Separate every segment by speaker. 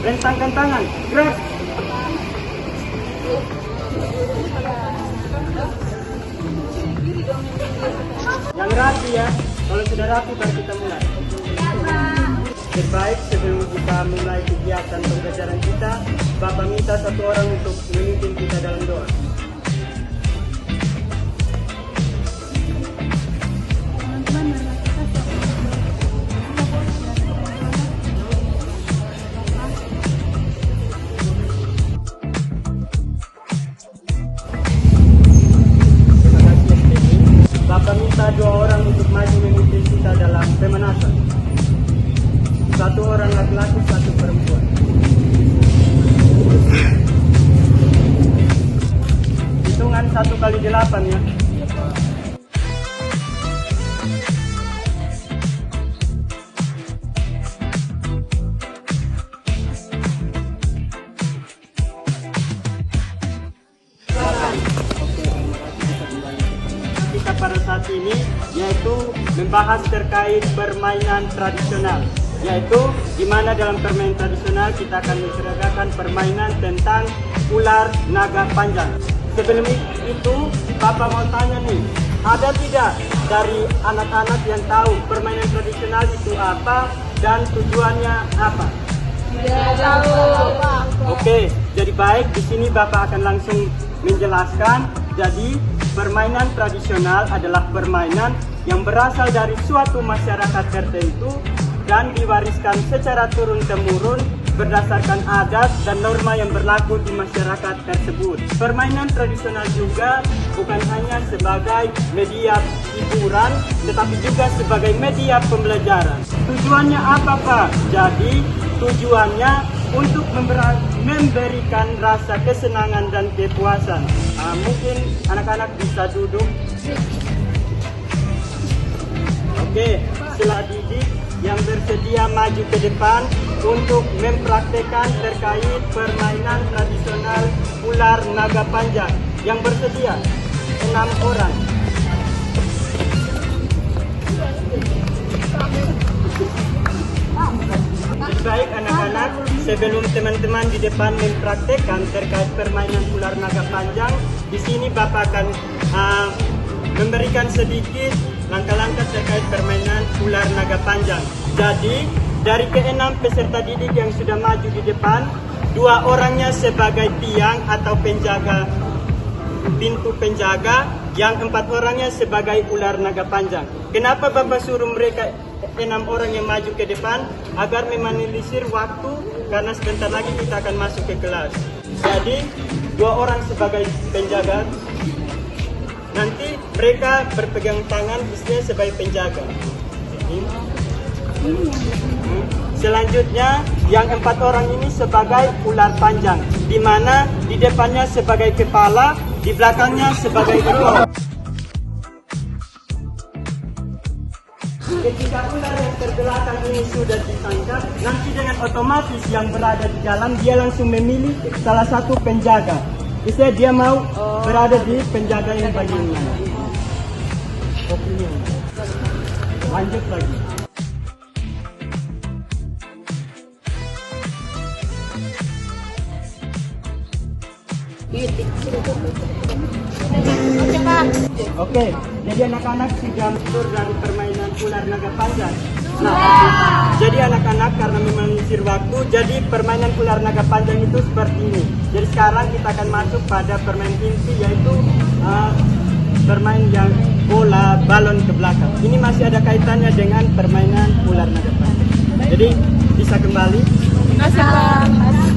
Speaker 1: Rentangkan tangan. Gerak. Yang rapi ya. Kalau sudah rapi baru kita mulai. Terbaik sebelum kita mulai kegiatan pembelajaran kita, Bapak minta satu orang untuk memimpin kita dalam doa. Bapak minta dua orang untuk maju memimpin kita dalam pemanasan. Satu orang laki-laki, satu perempuan. Hitungan 1 kali 8 ya. Kita pada saat ini yaitu membahas terkait permainan tradisional, yaitu di mana dalam permainan tradisional kita akan menceritakan permainan tentang ular naga panjang. Sebelum itu, Bapak mau tanya nih, ada tidak dari anak-anak yang tahu permainan tradisional itu apa dan tujuannya apa?
Speaker 2: Tidak tahu.
Speaker 1: Oke, jadi baik di sini Bapak akan langsung menjelaskan. Jadi permainan tradisional adalah permainan yang berasal dari suatu masyarakat tertentu dan diwariskan secara turun-temurun berdasarkan adat dan norma yang berlaku di masyarakat tersebut. Permainan tradisional juga bukan hanya sebagai media hiburan, tetapi juga sebagai media pembelajaran. Tujuannya apa, Pak? Jadi, tujuannya untuk memberikan rasa kesenangan dan kepuasan. Mungkin anak-anak bisa duduk. Oke, setelah didik yang bersedia maju ke depan untuk mempraktekkan terkait permainan tradisional ular naga panjang. Yang bersedia 6 orang. Baik anak-anak, sebelum teman-teman di depan mempraktekkan terkait permainan ular naga panjang, di sini Bapak akan memberikan sedikit langkah-langkah terkait permainan ular naga panjang. Jadi, dari ke-6 peserta didik yang sudah maju di depan, 2 orangnya sebagai tiang atau penjaga, pintu penjaga, yang 4 orangnya sebagai ular naga panjang. Kenapa Bapak suruh mereka 6 orang yang maju ke depan? Agar meminimalisir waktu, karena sebentar lagi kita akan masuk ke kelas. Jadi, 2 orang sebagai penjaga. Nanti mereka berpegang tangan istilah sebagai penjaga. Selanjutnya, yang 4 orang ini sebagai ular panjang, di mana di depannya sebagai kepala, di belakangnya sebagai ekor. Ketika ular yang terbelakang ini sudah ditangkap, nanti dengan otomatis yang berada di dalam dia langsung memilih salah satu penjaga. Misalnya dia mau berada di penjaga yang bagian mana. Lanjut lagi. Oke, jadi anak-anak sudah mengatur dari permainan ular naga panjang. Nah, jadi anak-anak karena meminimalisir waktu, jadi permainan ular naga panjang itu seperti ini. Jadi sekarang kita akan masuk pada permainan inti, yaitu bermain yang bola balon ke belakang. Ini masih ada kaitannya dengan permainan ular naga panjang. Jadi bisa kembali.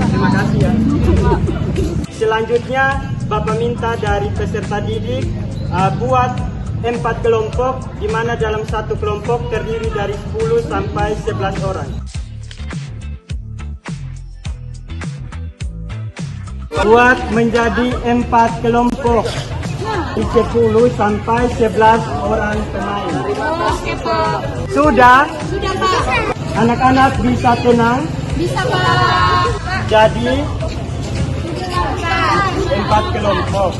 Speaker 1: Terima kasih ya. Selanjutnya Bapak minta dari peserta didik buat 4 kelompok, di mana dalam satu kelompok terdiri dari 10 sampai 11 orang. Buat menjadi 4 kelompok, 10 sampai 11 orang pemain. Sudah?
Speaker 2: Sudah, Pak.
Speaker 1: Anak-anak bisa tenang?
Speaker 2: Bisa, Pak.
Speaker 1: Jadi 4 kelompok.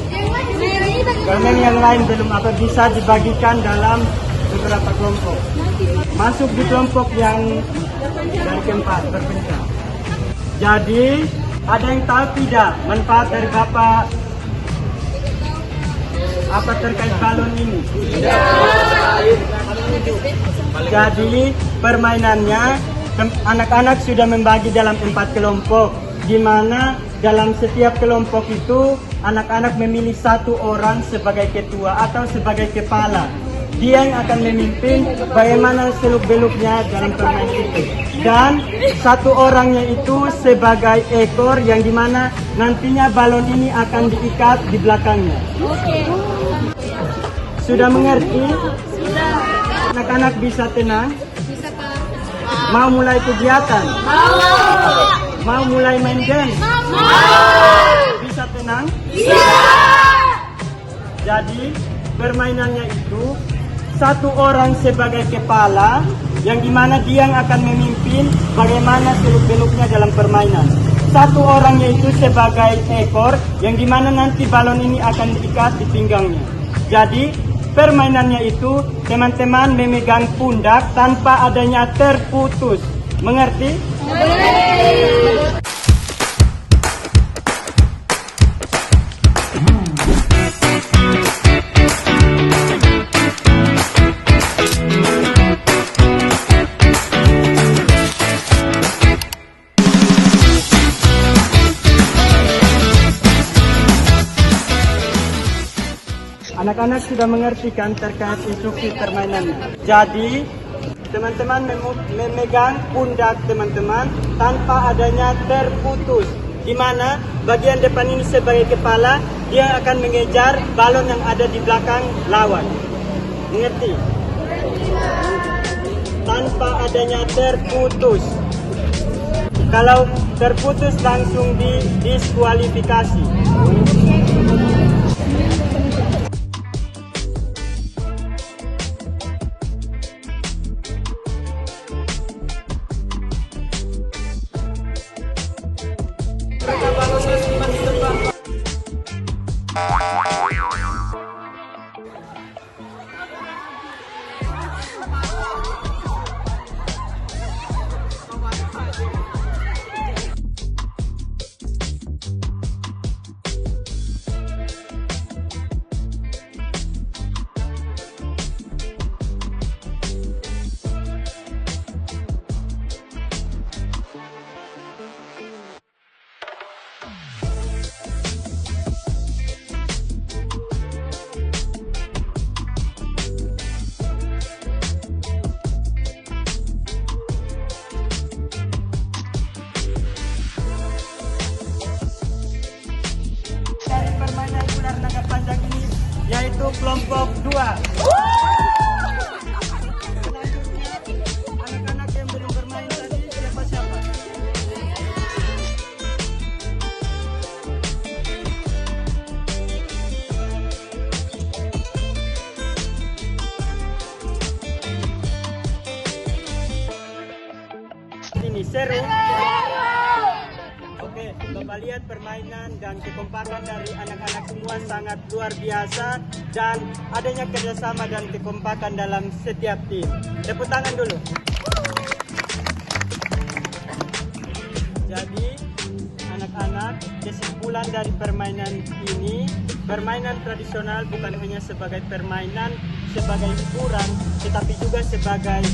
Speaker 1: Karena yang lain belum apa bisa dibagikan dalam beberapa kelompok. Masuk di kelompok yang dari keempat berpencang. Jadi, ada yang tahu tidak manfaat dari Bapak apa terkait balon ini? Jadi, permainannya anak-anak sudah membagi dalam 4 kelompok, di mana dalam setiap kelompok itu anak-anak memilih satu orang sebagai ketua atau sebagai kepala. Dia yang akan memimpin bagaimana seluk-beluknya dalam permainan itu. Dan satu orangnya itu sebagai ekor yang dimana nantinya balon ini akan diikat di belakangnya. Sudah mengerti?
Speaker 2: Sudah.
Speaker 1: Anak-anak bisa tenang?
Speaker 2: Bisa, Pak.
Speaker 1: Mau mulai kegiatan? Mau mulai main game? Bisa tenang?
Speaker 2: Bisa.
Speaker 1: Jadi permainannya itu satu orang sebagai kepala yang dimana dia yang akan memimpin bagaimana seluk-beluknya dalam permainan. Satu orangnya itu sebagai ekor yang dimana nanti balon ini akan diikat di pinggangnya. Jadi permainannya itu teman-teman memegang pundak tanpa adanya terputus. Mengerti? Anak-anak sudah mengerti kan terkait instruksi permainannya. Jadi, teman-teman memegang pundak teman-teman tanpa adanya terputus. Di mana bagian depan ini sebagai kepala, dia akan mengejar balon yang ada di belakang lawan. Mengerti? Tanpa adanya terputus. Kalau terputus langsung didiskualifikasi. Dari permainan ular naga panjang ini yaitu kelompok 2. Selanjutnya anak-anak yang belum bermain tadi siapa-siapa? Ini seru. Oke, Bapak lihat permainan dan kekompakan dari anak-anak semua sangat luar biasa dan adanya kerjasama dan kekompakan dalam setiap tim. Tepuk tangan dulu. Jadi, anak-anak, kesimpulan dari permainan ini, permainan tradisional bukan hanya sebagai permainan, sebagai hiburan, tetapi juga sebagai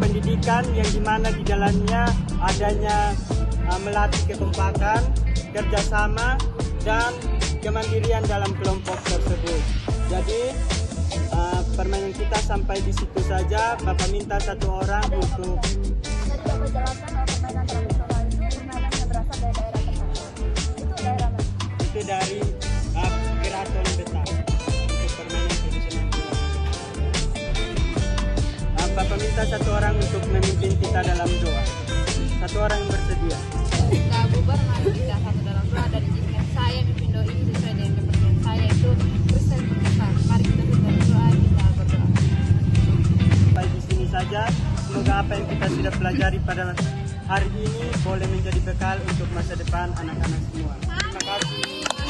Speaker 1: pendidikan yang dimana di dalamnya adanya melatih kekompakan, kerjasama, dan kemandirian dalam kelompok tersebut. Jadi permainan kita sampai di situ saja. Bapak minta satu orang untuk
Speaker 2: Menjelaskan kalau permainan tradisional itu permainan yang berasal dari daerah tertentu. Itu daerah mana?
Speaker 1: itu dari Keraton Betang untuk permainan tradisional. Bapak minta satu orang untuk memimpin kita dalam doa. Satu orang yang bersedia.
Speaker 2: Kita bubar, mari kita satu dalam doa dan izinkan saya mimpin doa ini sesuai dengan kepercayaan saya itu Kristen Protestan. Mari kita dalam doa, kita berdoa.
Speaker 1: Sampai di sini saja. Semoga apa yang kita sudah pelajari pada hari ini boleh menjadi bekal untuk masa depan anak-anak semua. Terima kasih.